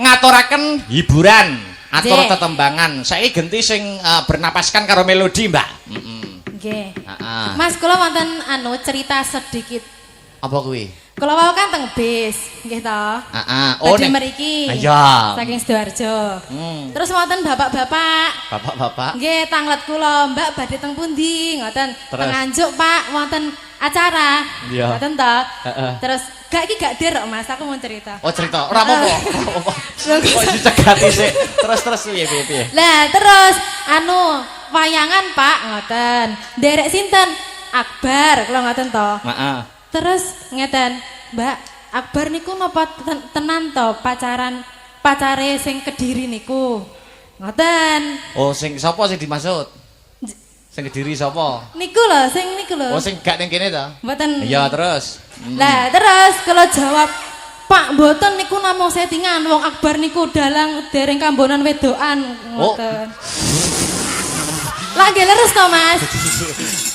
Ngaturaken hiburan, atur tetembangan. Saiki genti sing bernapaskan karo melodi, Mbak. Nggih. Mas kula wonten cerita sedikit. Apa kuwi? Kula wau kan teng bis, nggih to? Oh badhe mriki. Iya. Saking Sidoarjo. Terus wonten bapak-bapak. Bapak-bapak. Nggih, tanglet kula, Mbak badhe teng pundi? Ngoten. Teng Nganjuk, Pak, wonten acara. Iya. Ngoten to? Terus gak dir kok, Mas, aku mau cerita. Oh, cerita. Ora apa-apa. Kok dicegati sih. Terus piye. Lah, terus wayangan, Pak, ngoten. Derek sinten? Akbar, kula ngoten to. Heeh. Terus ngeten, Mbak, Akbar niku napa tenan to pacare sing Kediri niku. Ngoten. Oh, sing sapa sing dimaksud? Sing Kediri sapa? Niku lho, sing niku lho. Oh, sing gak ning kene to? Mboten. Iya, terus. Lah, terus kalau jawab Pak, mboten niku namung settingan, wong Akbar niku dalang dereng kambonan wedokan. Ngoten. Lah nggih leres to, Mas?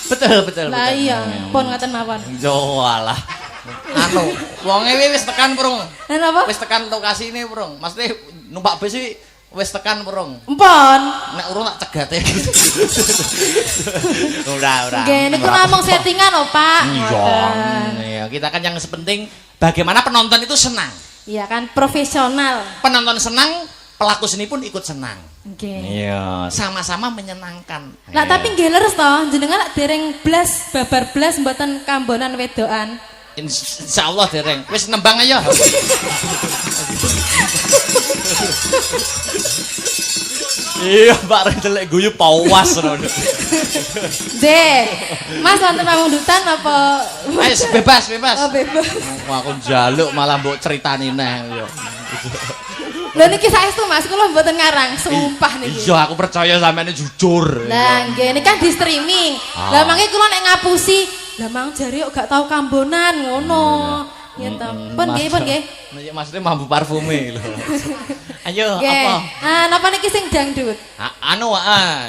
Betul. Lah iya, pun ngoten mawon. Yo alah. Wonge wis tekan, Prung. Lah napa? Wis tekan lokasi ini, Prung. Maksudnya numpak bis iki Wis tekan urung? Empon. Nek urung tak cegat e. Ora. Nggih, niku namung settingan lho, Pak. Iya, kita kan yang sepenting bagaimana penonton itu senang. Iya kan profesional. Penonton senang, pelaku seni pun ikut senang. Nggih. Iya, sama-sama menyenangkan. Lah tapi nggih leres to, jenengan lak dereng blas babar blas mboten kambonan wedokan. Insyaallah dereng. Wis nembang ayo. Iya, Mbak Rendelek guyu pawas ngono. Mas wonten pamundutan apa? Wis bebas. Oh, bebas. Wah, aku njaluk malah mbok critani neh yo. Lha niki saestu Mas, kula mboten ngarang, sumpah niki. Iya, aku percaya sampeyan jujur. Lah nggih, ini kan di streaming. Lah mangke kula nek ngapusi, lah mang jare kok gak tau kambonan ngono. Ya ta. Pun nggih. Nek maksudnya mambu parfume lho. Ayo, apa? Napa niki sing dangdut? Anu,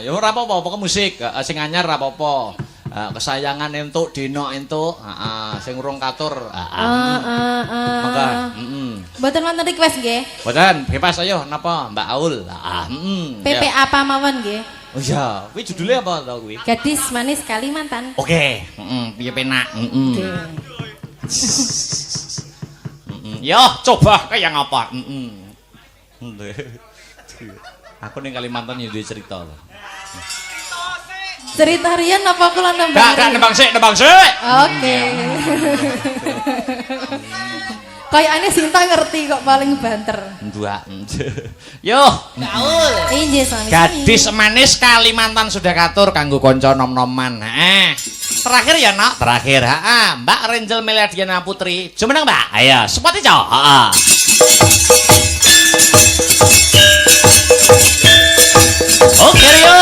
ya ora apa-apa, pokok musik, sing anyar ora apa-apa. Kesayangan entuk, dino entuk, sing urung katur. Maka, Mboten wonten request nggih. Mboten, bebas ayo napa Mbak Aul. PP apa mawon nggih? Oh iya, kuwi judulnya apa to kuwi? Gadis Manis Kalimantan. Oke, piye penak. Yo, coba kayak apa? Aku ning Kalimantan yo duwe cerita lho. Cerita Rian apa kula nembang? Gak nembang sik. Oke. Kayaknya Sinta ngerti kok paling banter. Dua. Yo, Gaul. Injih sami. Gadis manis Kalimantan sudah katur kanggo kanca nom-noman. Terakhir ya, Nak. Terakhir, Mbak Renjel Meladiana Putri. Jumeneng, Mbak. Ayo, spot ijo. Oke, Rio.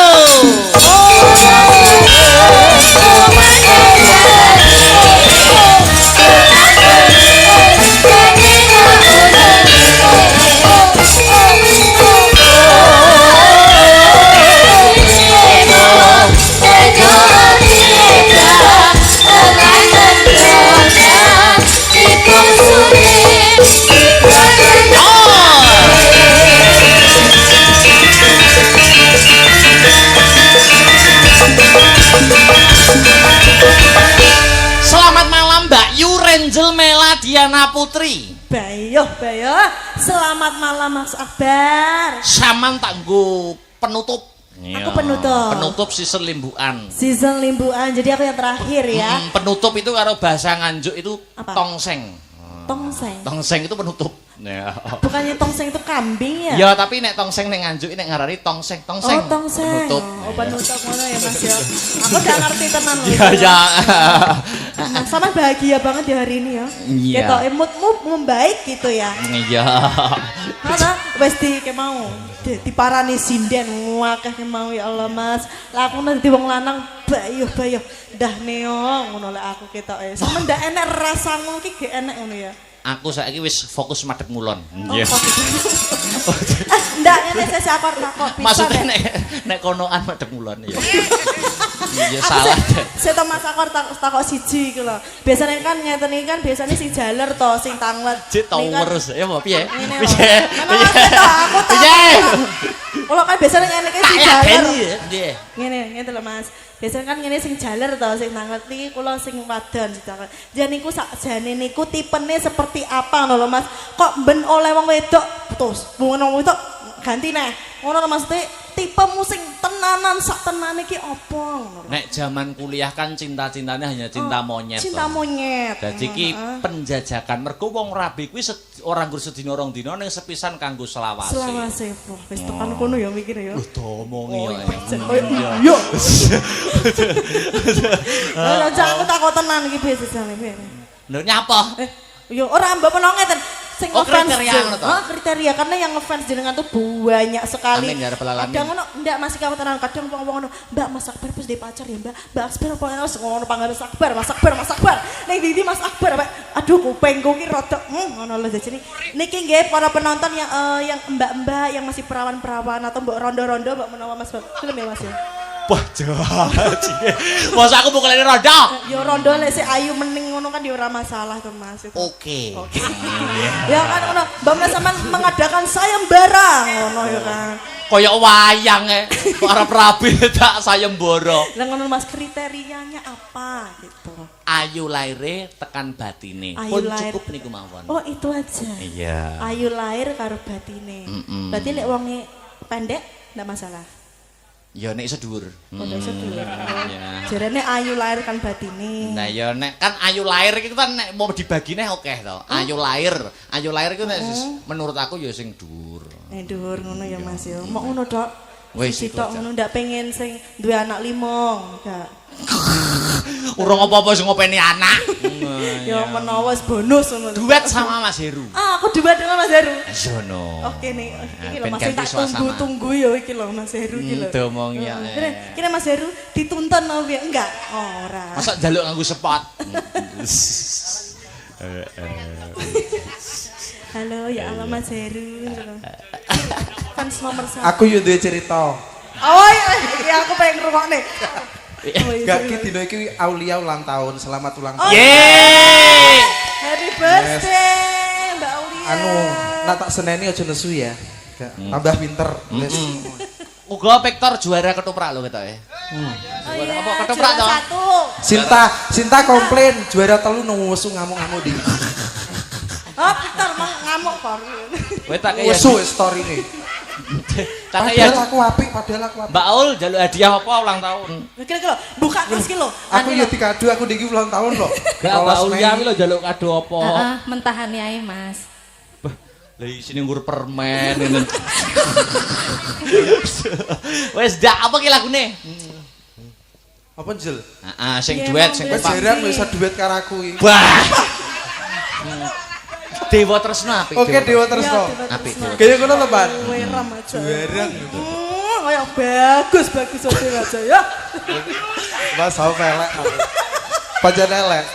Selamat malam Mbak Yu Renjel Meladiana Putri. Bayo. Selamat malam Mas Akbar. Saman tanggo penutup. Aku penutup. Penutup season limbuan. Season limbuan. Jadi aku yang terakhir ya. Penutup itu karo bahasa Nganjuk itu Apa? tongseng. Tongseng. Tongseng itu penutup. Ya. Bukannya tongseng itu kambing ya? Ya, tapi nek tongseng nek Nganjuk nek ngarani tongseng. Oh, tongseng. Penutup. Oh, penutup ngono ya Mas ya. Aku udah ngerti tenan loh. Ya. Mas sama bahagia banget di hari ini ya. Iya. Gitu, moodmu membaik gitu ya. Iya. Mana wes di kemau diparani sinden wakeh kemau ya Allah Mas. Lah aku nanti wong lanang bayo dah neo ngono lek aku ketoke. Sampe ndak enek rasamu iki gak enek ngono ya. Aku saiki wis fokus madhep ngulon. Iya. Ndak enek sesi aku takok bisa. Maksudnya nek konoan madhep ngulon ya. Iya salah. Saya Mas aku takok siji iku lho. Biasane kan ngeten iki kan biasane sing jaler to, sing tanglet. Cek terus. Ya mau piye? Piye? Aku tak. Kalau kan biasanya ngene iki sing jaler. Piye? Ngene lho Mas. Biasanya kan ngene sing jaler to, sing tanglet iki kula sing wadon ditakon. Jan niku sakjane niku tipene seperti apa lho Mas? Kok ben oleh wong wedok terus wong wedok ganti neh. Ngono lho Mas, tipemu sing tenanan sak tenane iki apa ngono. Nek zaman kuliah kan cinta-cintanya hanya cinta monyet. Cinta monyet. Dadi iki penjajakan mergo wong rabi kuwi ora nggur sedina rong dina ning sepisan kanggo selawase. Selawase. Wis tekan kono ya mikir ya. Lho domongi ya. Yo. Lha jangan takut tenan iki biasane. Lho nyapa? Yo ora mbok menawa ngeten. Sing ngefans kriteria karena yang ngefans jenengan tuh banyak sekali. Amin ya rabbal alamin. Kadang ngono ndak masih kamu tenan kadang wong ngono, Mbak Mas Akbar wis duwe pacar ya, Mbak Akbar apa ngono pangane Mas Akbar. Ning ndi Mas Akbar aduh kupengku ki rada ngono lho jadi niki nggih para penonton yang mbak-mbak yang masih perawan-perawan atau mbok rondo-rondo mbok menawa Mas film ya Mas ya. Wah, jahat. Masa aku pukulane rondo? Ya rondo lek sik ayu mening ngono kan ya ora masalah to Mas. Oke. Ya kan ngono, Mbak sampean mengadakan sayembara ngono ya kan. Kayak wayang para prabi tak sayembara. Lah ngono Mas kriterianya apa gitu. Ayu laire tekan batine. Ayu Pun lair. cukup niku mawon. Oh, itu aja. Iya. Ayu lahir karo batine. Berarti lek wonge pendek ndak masalah. Ya nek sedhuwur. Padha sedulur. Iya. Jarene ayu lahir kan batine. Nah ya nek kan ayu lair iki kan nek mau dibagine akeh to. Ayu lair iku nek menurut aku ya sing dhuwur. Dhuwur ngono ya Mas ya. Mok ngono tok. Wis sitok ngono ndak pengen sing duwe anak 5, enggak. Urung apa-apa sing ngopeni anak. Ya menawa wis bonus ngono. Duet sama Mas Heru. Ah, aku duet dengan Mas Heru. Sono. Oke nih, iki lho Ben Mas ganti tak suasana. tunggu-tunggu ya iki lho Mas Heru iki lho. Domong ya. Kira Mas Heru dituntun apa piye? Enggak. Ora. Masa njaluk nganggo sepot. Halo, ya Allah Mas Heru. Fans nomor 1. Aku yo duwe cerita. Oh iya, aku pengen ngrungokne. Oh, iya. Gak ki dino iki Aulia ulang tahun. Selamat ulang Oh, tahun. Yeay. Happy birthday Mbak Aulia. Anu, nak tak seneni aja nesu ya. Gak, tambah pinter. Wis. Uga Victor juara ketoprak lho ketoke. Oh iya, Apa ketoprak juara toh? 1. Sinta komplain juara 3 nang wesu ngamuk-ngamuk di. Oh, Peter mau ngamuk kok. Kowe tak kaya Wesu storine. tak kaya Padahal aku apik. Mbak Aul njaluk hadiah apa ulang tahun? Kira-kira buka terus ki lho. Aku yo dikado aku diki ulang tahun loh. Gak Mbak Aulia lho njaluk kado apa? Heeh, mentahane ae Mas. Lah isine ngur permen ngene. Wes dak apa ki lagune? Apa Jel? Heeh, sing Iya, duet emang sing Wes kompak. jarang bisa duet karo aku iki. Wah. Dewa Tresna apik. Oke, Dewa Tresno. Apik. Kaya ngono to, Pan? Weram aja. Jarang. Kayak bagus aja ya. Mas sao pelek. Pancen elek.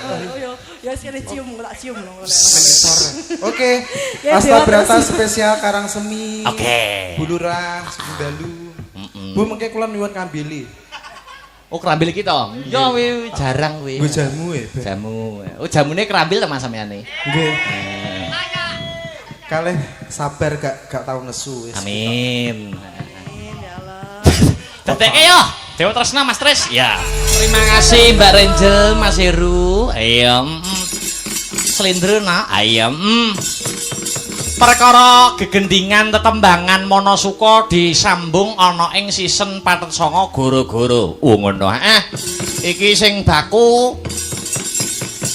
Ya sini cium tak cium lho. Oke, Ya, Asta Dewa Brata Tresna. spesial Karang Semi. Oke. Bulurang, Dalu. Bu mengke kula nyuwun kambili. Oh, kerambil kita. Ya wi jarang wi. Nggo jamu ya. Jamu. Oh, jamune kerambil ta Mas sampeane? Nggih. Kalih sabar gak tau nesu wis. Amin. Ya Allah. Tetekke yo. Dewa Tresna Mas Tris. Ya. Terima kasih Mbak Renjel, Mas Heru. Ayo. Slendrena. Ayo. Perkara gegendingan tetembangan Monosuka disambung ana ing season 49 goro-goro. Ngono. Iki sing baku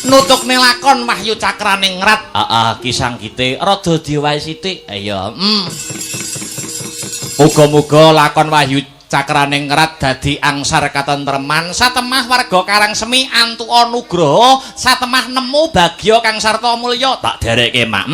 nutukne lakon Wahyu Cakraning Ngrat. Heeh, kisang kite rada diwae sithik. Ayo. Muga-muga lakon Wahyu Cakraning Ngrat dadi angsar katentreman satemah warga Karang Semi antuka nugraha satemah nemu bagya kang sarta mulya tak derekke mak.